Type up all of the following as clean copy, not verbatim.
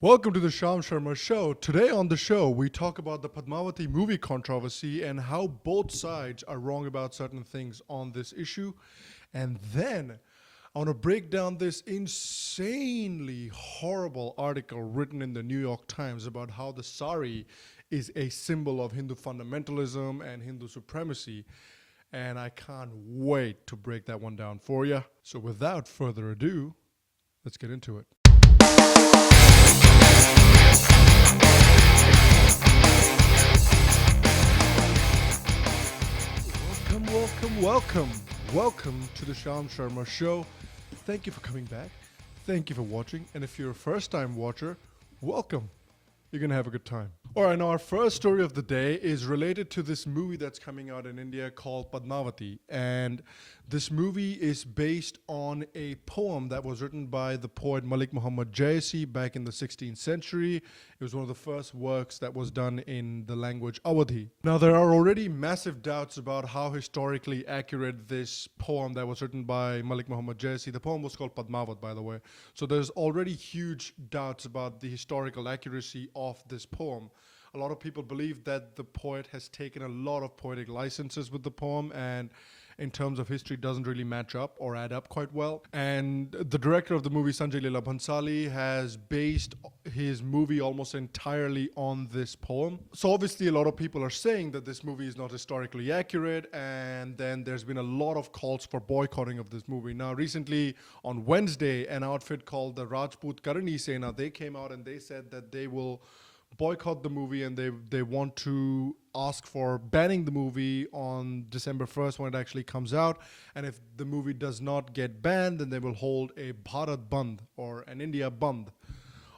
Welcome to the Sham Sharma Show. Today on the show, we talk about the Padmavati movie controversy and how both sides are wrong about certain things on this issue. And then I want to break down this insanely horrible article written in the New York Times about how the Saree is a symbol of Hindu fundamentalism and Hindu supremacy. And I can't wait to break that one down for you. So without further ado, let's get into it. Welcome to the Sham Sharma Show. Thank you for coming back. Thank you for watching. And if you're a first-time watcher, welcome. You're going to have a good time. All right, now our first story of the day is related to this movie that's coming out in India called Padmavati. And this movie is based on a poem that was written by the poet Malik Muhammad Jaisi back in the 16th century. It was one of the first works that was done in the language Awadhi. Now, there are already massive doubts about how historically accurate this poem that was written by Malik Muhammad Jaisi, the poem was called Padmavat, by the way. So there's already huge doubts about the historical accuracy of this poem. A lot of people believe that the poet has taken a lot of poetic licenses with the poem and in terms of history doesn't really match up or add up quite well. And the director of the movie, Sanjay Leela Bhansali, has based his movie almost entirely on this poem. So obviously a lot of people are saying that this movie is not historically accurate, and then there's been a lot of calls for boycotting of this movie. Now recently on Wednesday, an outfit called the Rajput Karani Sena, they came out and they said that they will boycott the movie and they want to ask for banning the movie on December 1st when it actually comes out. And if the movie does not get banned, then they will hold a Bharat Bandh or an India Bandh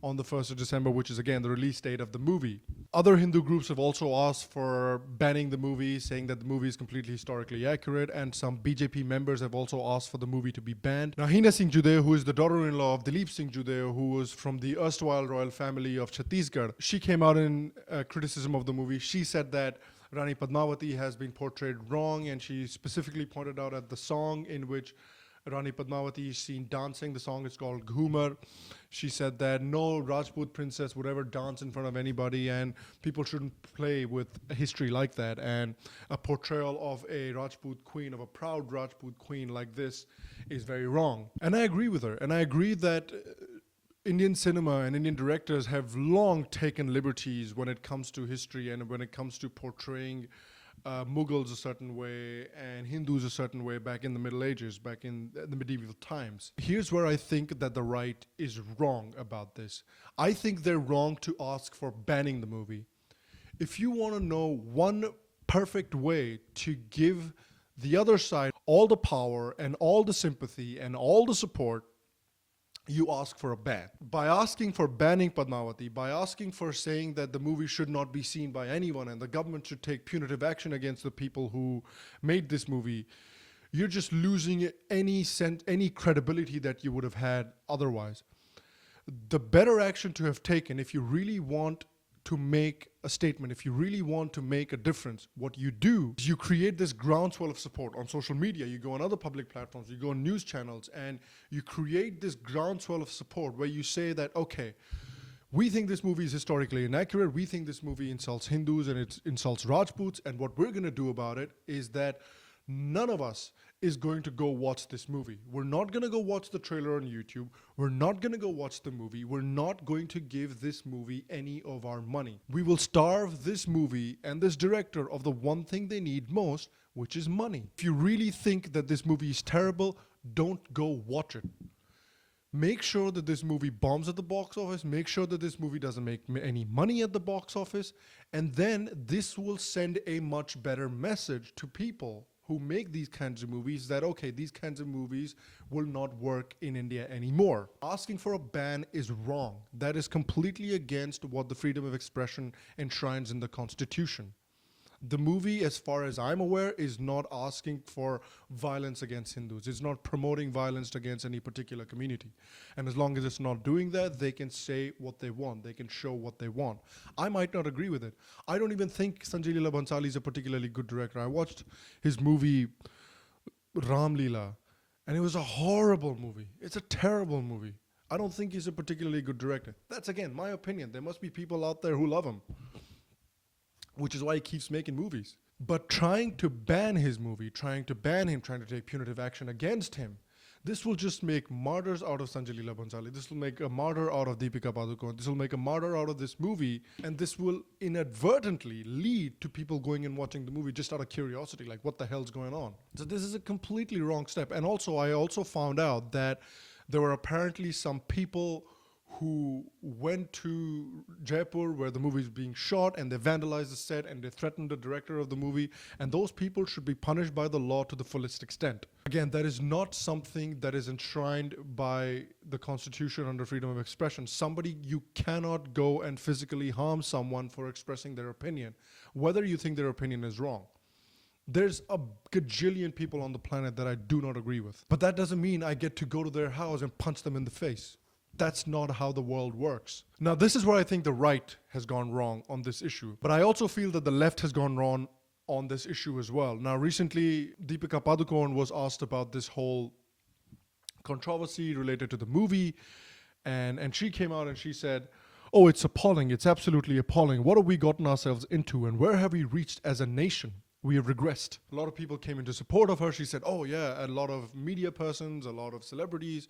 on the 1st of December, which is again the release date of the movie. Other Hindu groups have also asked for banning the movie, saying that the movie is completely historically accurate, and some BJP members have also asked for the movie to be banned. Now, Hina Singh Judeo, who is the daughter-in-law of Dilip Singh Judeo, who was from the erstwhile royal family of Chhattisgarh, she came out in criticism of the movie. She said that Rani Padmavati has been portrayed wrong, and she specifically pointed out at the song in which Rani Padmavati is seen dancing. The song is called Ghumar. She said that no Rajput princess would ever dance in front of anybody, and people shouldn't play with history like that. And a portrayal of a Rajput queen, of a proud Rajput queen like this, is very wrong. And I agree with her. And I agree that Indian cinema and Indian directors have long taken liberties when it comes to history and when it comes to portraying Mughals a certain way and Hindus a certain way back in the Middle Ages, back in the medieval times. Here's where I think that the right is wrong about this. I think they're wrong to ask for banning the movie. If you want to know one perfect way to give the other side all the power and all the sympathy and all the support, you ask for a ban. By asking for banning Padmavati, by asking for saying that the movie should not be seen by anyone and the government should take punitive action against the people who made this movie, you're just losing any credibility that you would have had otherwise. The better action to have taken, if you really want to make a statement, if you really want to make a difference, what you do is you create this groundswell of support on social media. You go on other public platforms, you go on news channels, and you create this groundswell of support where you say that, okay, we think this movie is historically inaccurate, we think this movie insults Hindus and it insults Rajputs, and what we're going to do about it is that none of us is going to go watch this movie. We're not going to go watch the trailer on YouTube. We're not going to go watch the movie. We're not going to give this movie any of our money. We will starve this movie and this director of the one thing they need most, which is money. If you really think that this movie is terrible, don't go watch it. Make sure that this movie bombs at the box office. Make sure that this movie doesn't make any money at the box office. And then this will send a much better message to people who make these kinds of movies that, okay, these kinds of movies will not work in India anymore. Asking for a ban is wrong. That is completely against what the freedom of expression enshrines in the Constitution. The movie, as far as I'm aware, is not asking for violence against Hindus. It's not promoting violence against any particular community. And as long as it's not doing that, they can say what they want. They can show what they want. I might not agree with it. I don't even think Sanjay Leela Bhansali is a particularly good director. I watched his movie Ram Leela, and it was a horrible movie. It's a terrible movie. I don't think he's a particularly good director. That's, again, my opinion. There must be people out there who love him, which is why he keeps making movies. But trying to ban his movie, trying to ban him, trying to take punitive action against him, this will just make martyrs out of Sanjay Leela Bhansali. This will make a martyr out of Deepika Padukone. This will make a martyr out of this movie. And this will inadvertently lead to people going and watching the movie just out of curiosity, like, what the hell's going on? So this is a completely wrong step. And also, I also found out that there were apparently some people who went to Jaipur where the movie is being shot, and they vandalized the set and they threatened the director of the movie, and those people should be punished by the law to the fullest extent. Again, that is not something that is enshrined by the Constitution under freedom of expression. You cannot go and physically harm someone for expressing their opinion, whether you think their opinion is wrong. There's a gajillion people on the planet that I do not agree with, but that doesn't mean I get to go to their house and punch them in the face. That's not how the world works. Now, this is where I think the right has gone wrong on this issue. But I also feel that the left has gone wrong on this issue as well. Now, recently, Deepika Padukone was asked about this whole controversy related to the movie. And she came out and she said, "Oh, it's appalling. It's absolutely appalling. What have we gotten ourselves into? And where have we reached as a nation? We have regressed." A lot of people came into support of her. She said, "Oh, yeah, a lot of media persons, a lot of celebrities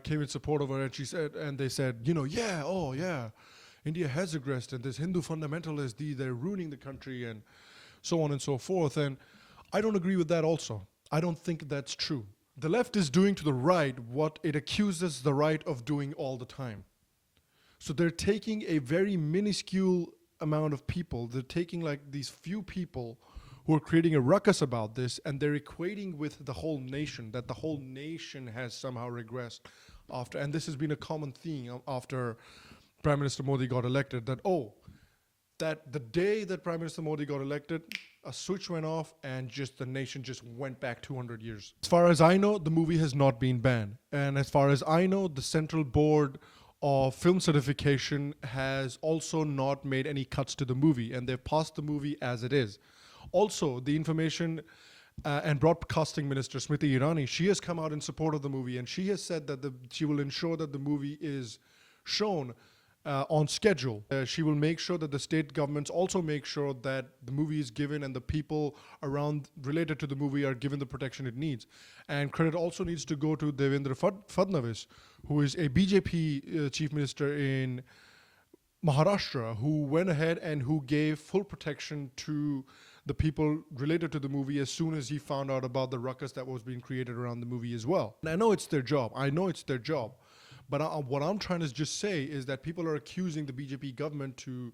came in support of her," and she said, and they said, yeah, oh yeah, India has regressed, and this Hindu fundamentalists, they're ruining the country, and so on and so forth. And I don't agree with that also. I don't think that's true. The left is doing to the right what it accuses the right of doing all the time. So they're taking a very minuscule amount of people, they're taking like these few people who are creating a ruckus about this, and they're equating with the whole nation, that the whole nation has somehow regressed after, and this has been a common theme after Prime Minister Modi got elected, that the day that Prime Minister Modi got elected, a switch went off and just the nation just went back 200 years. As far as I know, the movie has not been banned. And as far as I know, the Central Board of Film Certification has also not made any cuts to the movie, and they've passed the movie as it is. Also, the Information and Broadcasting Minister Smriti Irani, she has come out in support of the movie, and she has said that she will ensure that the movie is shown on schedule. She will make sure that the state governments also make sure that the movie is given and the people around related to the movie are given the protection it needs. And credit also needs to go to Devendra Fadnavis, who is a BJP chief minister in Maharashtra, who went ahead and who gave full protection to the people related to the movie as soon as he found out about the ruckus that was being created around the movie as well. And I know it's their job. But what I'm trying to just say is that people are accusing the BJP government to,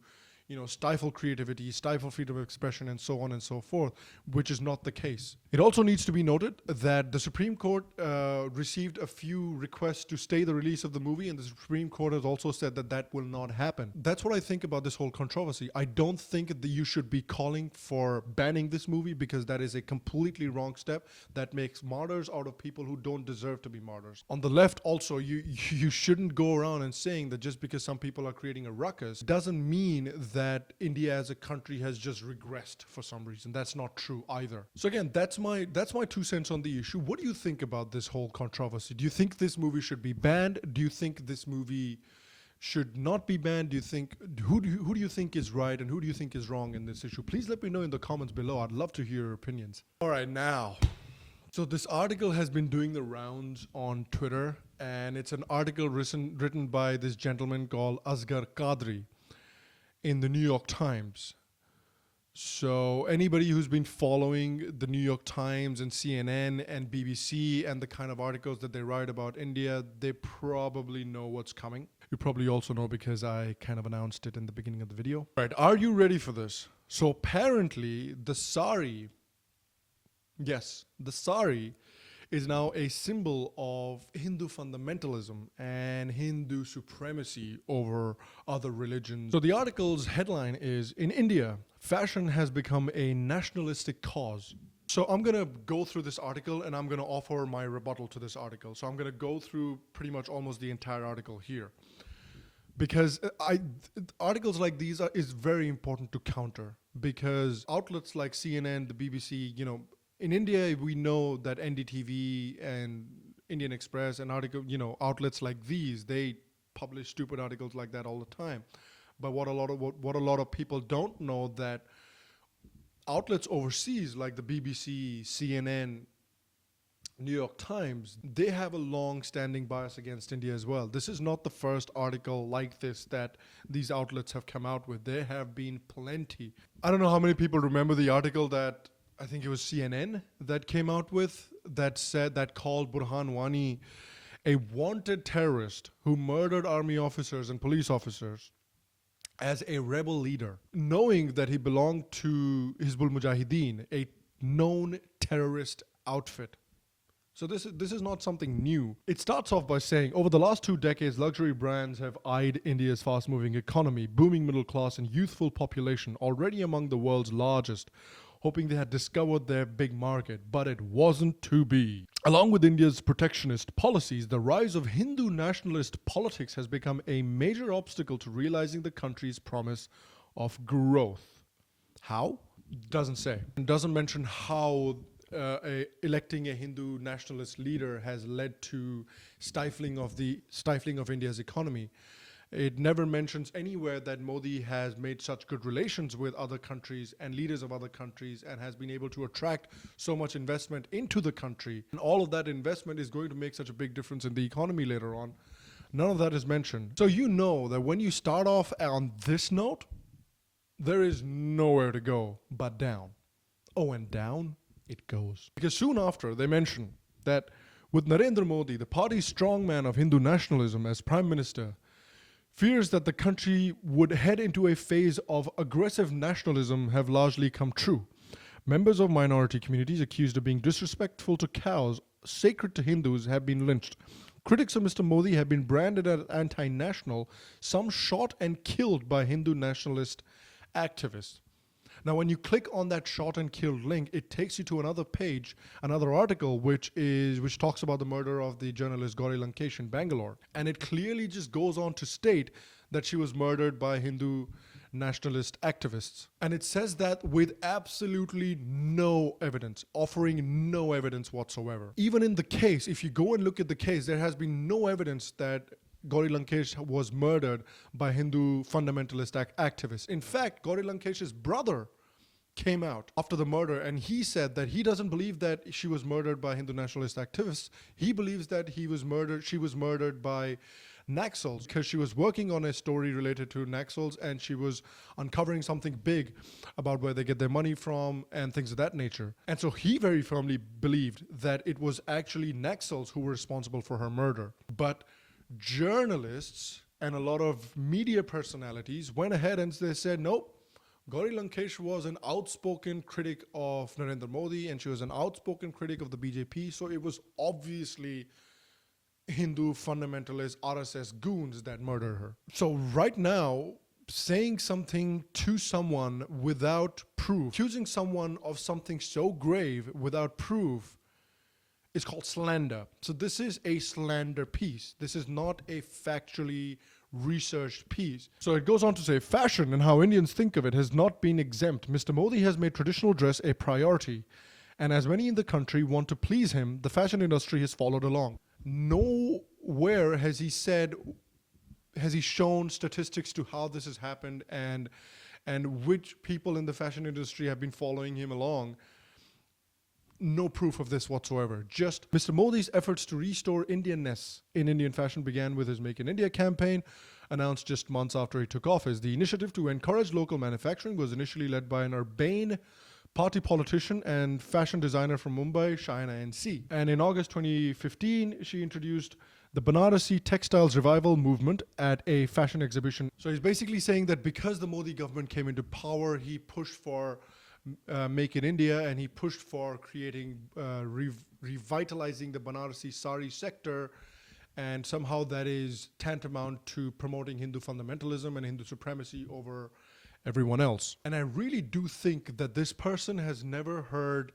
stifle creativity, stifle freedom of expression, and so on and so forth, which is not the case. It also needs to be noted that the Supreme Court received a few requests to stay the release of the movie, and the Supreme Court has also said that that will not happen. That's what I think about this whole controversy. I don't think that you should be calling for banning this movie, because that is a completely wrong step that makes martyrs out of people who don't deserve to be martyrs. On the left also, you shouldn't go around and saying that just because some people are creating a ruckus doesn't mean that India as a country has just regressed for some reason. That's not true either. So again, that's my 2 cents on the issue. What do you think about this whole controversy? Do you think this movie should be banned? Do you think this movie should not be banned? Do you think who do you think is right and who do you think is wrong in this issue? Please let me know in the comments below. I'd love to hear your opinions. All right, now. So this article has been doing the rounds on Twitter, and it's an article written by this gentleman called Asghar Qadri in the New York Times. So anybody who's been following the New York Times and CNN and BBC and the kind of articles that they write about India, they probably know what's coming. You probably also know because I kind of announced it in the beginning of the video. All right, are you ready for this? So apparently the Saree, yes, the Saree is now a symbol of Hindu fundamentalism and Hindu supremacy over other religions. So the article's headline is, "In India, fashion has become a nationalistic cause." So I'm going to go through this article and I'm going to offer my rebuttal to this article. So I'm going to go through pretty much almost the entire article here, because articles like these is very important to counter, because outlets like CNN, the BBC, in India, we know that NDTV and Indian Express and outlets like these, they publish stupid articles like that all the time. But what a lot of people don't know, that outlets overseas like the BBC, CNN, New York Times, they have a long-standing bias against India as well. This is not the first article like this that these outlets have come out with. There have been plenty. I don't know how many people remember the article that I think it was CNN that came out with, that called Burhan Wani a wanted terrorist who murdered army officers and police officers as a rebel leader, knowing that he belonged to Hizbul Mujahideen, a known terrorist outfit. So this is not something new. It starts off by saying, over the last 2 decades, luxury brands have eyed India's fast-moving economy, booming middle class and youthful population, already among the world's largest, hoping they had discovered their big market, but it wasn't to be. Along with India's protectionist policies, the rise of Hindu nationalist politics has become a major obstacle to realizing the country's promise of growth. How? Doesn't say. It doesn't mention how electing a Hindu nationalist leader has led to stifling of India's economy. It never mentions anywhere that Modi has made such good relations with other countries and leaders of other countries and has been able to attract so much investment into the country. And all of that investment is going to make such a big difference in the economy later on. None of that is mentioned. So you know that when you start off on this note, there is nowhere to go but down. Oh, and down it goes. Because soon after, they mention that with Narendra Modi, the party's strongman of Hindu nationalism as Prime Minister, fears that the country would head into a phase of aggressive nationalism have largely come true. Members of minority communities accused of being disrespectful to cows sacred to Hindus have been lynched. Critics of Mr. Modi have been branded as anti-national, some shot and killed by Hindu nationalist activists. Now, when you click on that shot and killed link, it takes you to another page, another article, which talks about the murder of the journalist Gauri Lankesh in Bangalore. And it clearly just goes on to state that she was murdered by Hindu nationalist activists. And it says that with absolutely no evidence, offering no evidence whatsoever. Even in the case, if you go and look at the case, there has been no evidence that Gauri Lankesh was murdered by Hindu fundamentalist activists. In fact, Gauri Lankesh's brother came out after the murder and he said that he doesn't believe that she was murdered by Hindu nationalist activists. He believes that she was murdered by Naxals because she was working on a story related to Naxals and she was uncovering something big about where they get their money from and things of that nature. And so he very firmly believed that it was actually Naxals who were responsible for her murder. But journalists and a lot of media personalities went ahead and they said, nope, Gauri Lankesh was an outspoken critic of Narendra Modi and she was an outspoken critic of the BJP, so it was obviously Hindu fundamentalist RSS goons that murdered her. So right now, saying something to someone without proof, accusing someone of something so grave without proof, is called slander. So this is a slander piece. This is not a factually researched piece. So it goes on to say, fashion and how Indians think of it has not been exempt. Mr. Modi has made traditional dress a priority. And as many in the country want to please him, the fashion industry has followed along. Nowhere has he shown statistics to how this has happened and which people in the fashion industry have been following him along. No proof of this whatsoever. Just Mr. Modi's efforts to restore Indianness in Indian fashion began with his Make in India campaign, announced just months after he took office. The initiative to encourage local manufacturing was initially led by an urbane party politician and fashion designer from Mumbai, Shahina NC. And in August 2015, she introduced the Banarasi Textiles Revival movement at a fashion exhibition. So he's basically saying that because the Modi government came into power, he pushed for Make in India and he pushed for creating, revitalizing the Banarasi Saree sector, and somehow that is tantamount to promoting Hindu fundamentalism and Hindu supremacy over everyone else. And I really do think that this person has never heard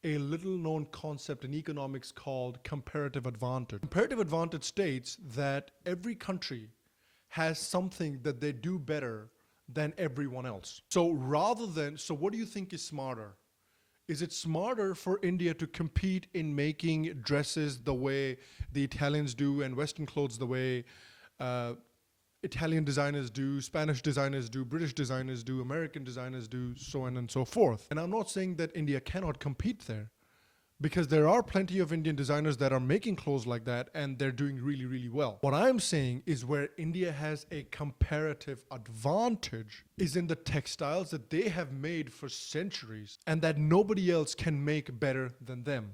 a little known concept in economics called comparative advantage. Comparative advantage states that every country has something that they do better than everyone else. So what do you think is smarter? Is it smarter for India to compete in making dresses the way the Italians do and Western clothes the way Italian designers do, Spanish designers do, British designers do, American designers do, so on and so forth? And I'm not saying that India cannot compete there, because there are plenty of Indian designers that are making clothes like that and they're doing really, really well. What I'm saying is where India has a comparative advantage is in the textiles that they have made for centuries and that nobody else can make better than them.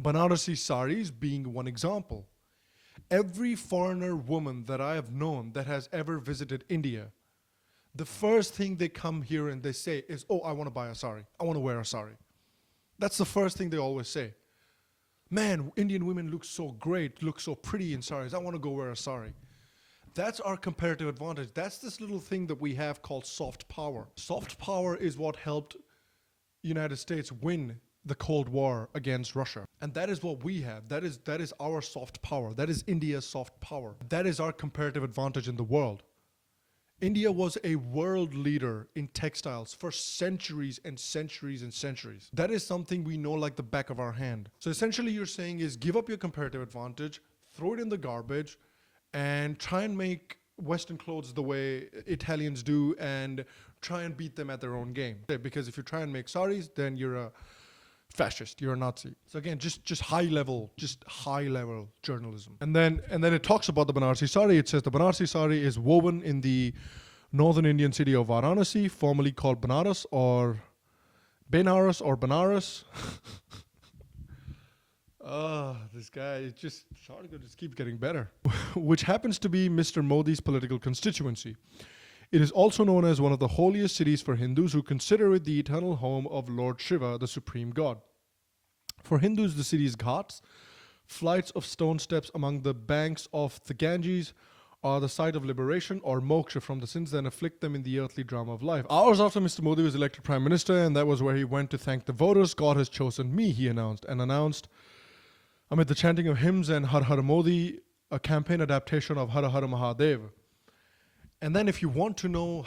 Banarasi saris being one example. Every foreigner woman that I have known that has ever visited India, the first thing they come here and they say is, oh, I want to buy a sari. I want to wear a sari. That's the first thing they always say. Man, Indian women look so great, look so pretty in saris. I want to go wear a sari. That's our comparative advantage. That's this little thing that we have called soft power. Soft power is what helped United States win the Cold War against Russia. And that is what we have. That is our soft power. That is India's soft power. That is our comparative advantage in the world. India was a world leader in textiles for centuries and centuries and centuries. That is something we know like the back of our hand. So essentially you're saying is give up your comparative advantage, throw it in the garbage, and try and make Western clothes the way Italians do and try and beat them at their own game. Because if you try and make saris, then you're a fascist, you're a Nazi. So again, just high level journalism. And then it talks about the Banarsi sari. It says the Banarsi sari is woven in the northern Indian city of Varanasi, formerly called Benares or Benares. This guy, this article just keeps getting better. Which happens to be Mr. Modi's political constituency. It is also known as one of the holiest cities for Hindus who consider it the eternal home of Lord Shiva, the supreme god. For Hindus, the city's ghats, flights of stone steps among the banks of the Ganges, are the site of liberation or moksha from the sins that afflict them in the earthly drama of life. Hours after Mr. Modi was elected Prime Minister, and that was where he went to thank the voters, God has chosen me, he announced, amid the chanting of hymns and Har Har Modi, a campaign adaptation of Har Har Mahadev. And then if you want to know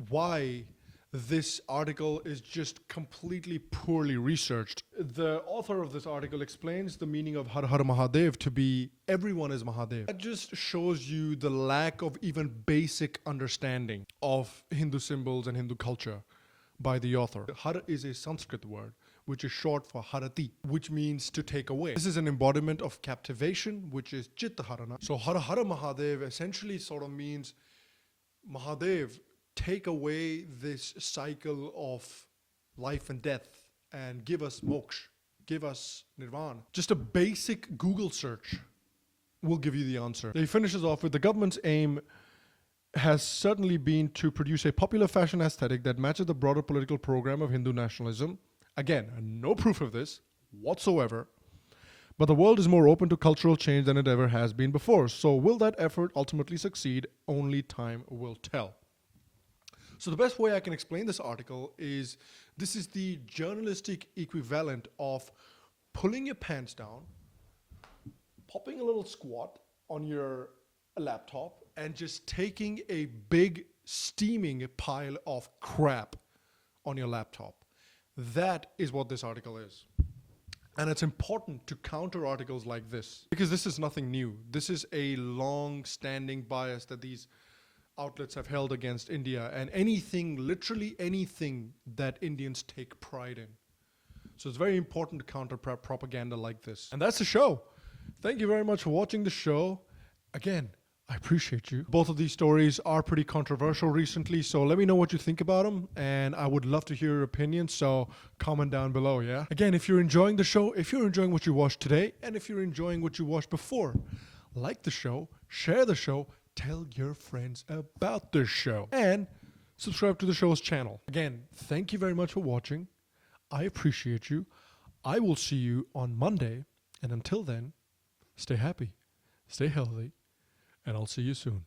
why this article is just completely poorly researched, the author of this article explains the meaning of Har Har Mahadev to be everyone is Mahadev. That just shows you the lack of even basic understanding of Hindu symbols and Hindu culture by the author. Har is a Sanskrit word, which is short for Harati, which means to take away. This is an embodiment of captivation, which is Chitta Harana. So Har Har Mahadev essentially sort of means Mahadev, take away this cycle of life and death and give us moksha, give us nirvana. Just a basic Google search will give you the answer. He finishes off with the government's aim has certainly been to produce a popular fashion aesthetic that matches the broader political program of Hindu nationalism. Again, no proof of this whatsoever. But the world is more open to cultural change than it ever has been before. So will that effort ultimately succeed? Only time will tell. So the best way I can explain this article is this is the journalistic equivalent of pulling your pants down, popping a little squat on your laptop, and just taking a big steaming pile of crap on your laptop. That is what this article is. And it's important to counter articles like this because this is nothing new. This is a long-standing bias that these outlets have held against India and anything, literally anything that Indians take pride in. So it's very important to counter propaganda like this. And that's the show. Thank you very much for watching the show. Again, I appreciate you. Both of these stories are pretty controversial recently, so let me know what you think about them, and I would love to hear your opinion, so comment down below, yeah? Again, if you're enjoying the show, if you're enjoying what you watched today, and if you're enjoying what you watched before, like the show, share the show, tell your friends about the show, and subscribe to the show's channel. Again, thank you very much for watching. I appreciate you. I will see you on Monday, and until then, stay happy, stay healthy, and I'll see you soon.